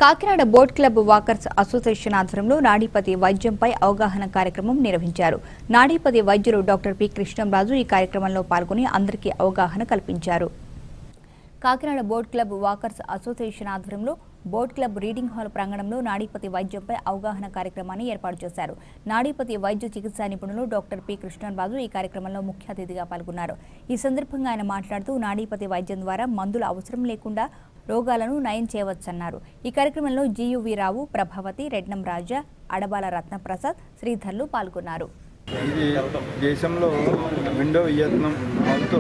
Kakinada boat club walkers association ఆధ్వర్యంలో నాడీపతి వైద్యంపై అవగాహన కార్యక్రమం నిర్వహించారు. నాడీపతి వైద్యులు డాక్టర్ పి కృష్ణంరాజు ఈ కార్యక్రమంలో పాల్గొని అందరికీ అవగాహన కల్పించారు. Kakinada boat club walkers association ఆధ్వర్యంలో బోట్ క్లబ్ రీడింగ్ హాల్ ప్రాంగణంలో నాడీపతి వైద్యంపై అవగాహన కార్యక్రమాన్ని ఏర్పాటు చేశారు. నాడీపతి వైద్య చికిత్సా నిపుణులు డాక్టర్ పి కృష్ణంరాజు ఈ కార్యక్రమంలో ముఖ్య అతిథిగా పాల్గొన్నారు. ఈ సందర్భంగా ఆయన మాట్లాడుతూ నాడీపతి వైద్యం ద్వారా మందుల అవసరం లేకుండా రోగాలను నయం చేయవచ్చన్నారు. ఈ కార్యక్రమంలో జియువి రావు, ప్రభావతి, రెడ్నం రాజా, అడబాల రత్నప్రసాద్, శ్రీధర్లు పాల్గొన్నారు. ఇది దేశంలో విండో యత్నం వాళ్ళతో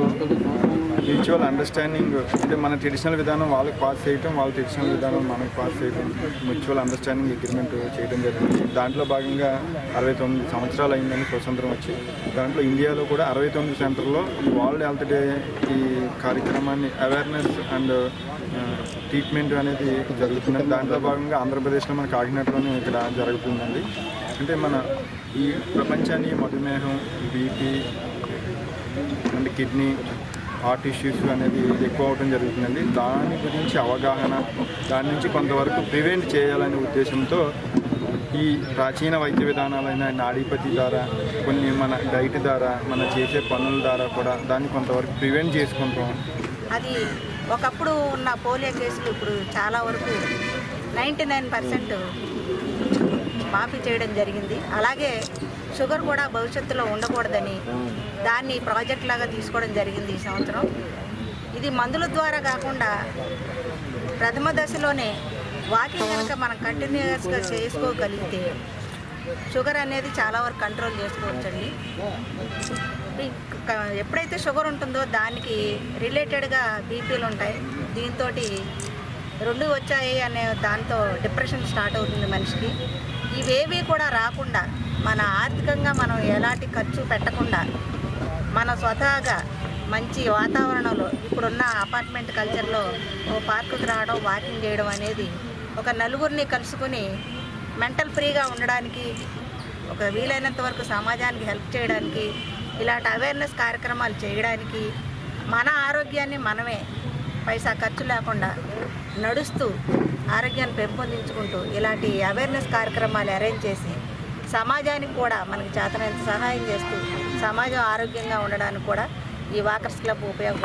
మ్యూచువల్ అండర్స్టాండింగ్, అంటే మన ట్రెడిషనల్ విధానం వాళ్ళకి పాస్ చేయటం, వాళ్ళ ట్రెడిషనల్ విధానం మనకు పాస్ చేయటం, మ్యూచువల్ అండర్స్టాండింగ్ అగ్రిమెంట్ చేయడం జరిగింది. దాంట్లో భాగంగా 69 సంవత్సరాలు అయిందని స్వతంత్రం వచ్చి, దాంట్లో ఇండియాలో కూడా 69 సెంటర్లో ఈ వరల్డ్ హెల్త్ డే ఈ కార్యక్రమాన్ని అవేర్నెస్ అండ్ ట్రీట్మెంట్ అనేది జరుగుతుంది. దాంట్లో భాగంగా ఆంధ్రప్రదేశ్లో మన కాకినాడలోనే ఇక్కడ జరుగుతుందండి. అంటే మన ఈ ప్రపంచాన్ని మధుమేహం, BP and kidney, heart issues అనేది ఎక్కువ అవడం జరుగుతుందండి. దాని గురించి అవగాహన, దాని నుంచి కొంతవరకు ప్రివెంట్ చేయాలనే ఉద్దేశంతో ఈ ప్రాచీన వైద్య విధానాలైన నాడీపతి ద్వారా, కొన్ని మన డైట్ ద్వారా, మన చేసే పనుల ద్వారా కూడా దాన్ని కొంతవరకు ప్రివెంట్ చేసుకుంటాం. అది ఒకప్పుడు ఉన్న పోలియో కేసులు ఇప్పుడు చాలా వరకు 99% మాఫీ చేయడం జరిగింది. అలాగే షుగర్ కూడా భవిష్యత్తులో ఉండకూడదని దాన్ని ప్రాజెక్ట్ లాగా తీసుకోవడం జరిగింది ఈ సంవత్సరం. ఇది మందుల ద్వారా కాకుండా ప్రథమ దశలోనే వాకింగ్ కనుక మనం కంటిన్యూస్గా చేసుకోగలిగితే షుగర్ అనేది చాలా వరకు కంట్రోల్ చేసుకోవచ్చండి. ఎప్పుడైతే షుగర్ ఉంటుందో దానికి రిలేటెడ్గా బీపీలు ఉంటాయి. దీంతో 2 వచ్చాయి అనే దాంతో డిప్రెషన్ స్టార్ట్ అవుతుంది మనిషికి. ఇవేవి కూడా రాకుండా మన ఆర్థికంగా మనం ఎలాంటి ఖర్చు పెట్టకుండా మన స్వతహాగా మంచి వాతావరణంలో, ఇప్పుడున్న అపార్ట్మెంట్ కల్చర్లో ఓ పార్కుకి రావడం, వాకింగ్ చేయడం అనేది ఒక నలుగురిని కలుసుకుని మెంటల్ ఫ్రీగా ఉండడానికి, ఒక వీలైనంత వరకు సమాజానికి హెల్ప్ చేయడానికి, ఇలాంటి అవేర్నెస్ కార్యక్రమాలు చేయడానికి, మన ఆరోగ్యాన్ని మనమే పైసా ఖర్చు లేకుండా నడుస్తూ ఆరోగ్యాన్ని పెంపొందించుకుంటూ ఇలాంటి అవేర్నెస్ కార్యక్రమాలు అరేంజ్ చేసి సమాజానికి కూడా మనకి చేతనైనంత సహాయం చేస్తూ సమాజం ఆరోగ్యంగా ఉండడానికి కూడా ఈ వాకర్స్ క్లబ్ ఉపయోగపడుతుంది.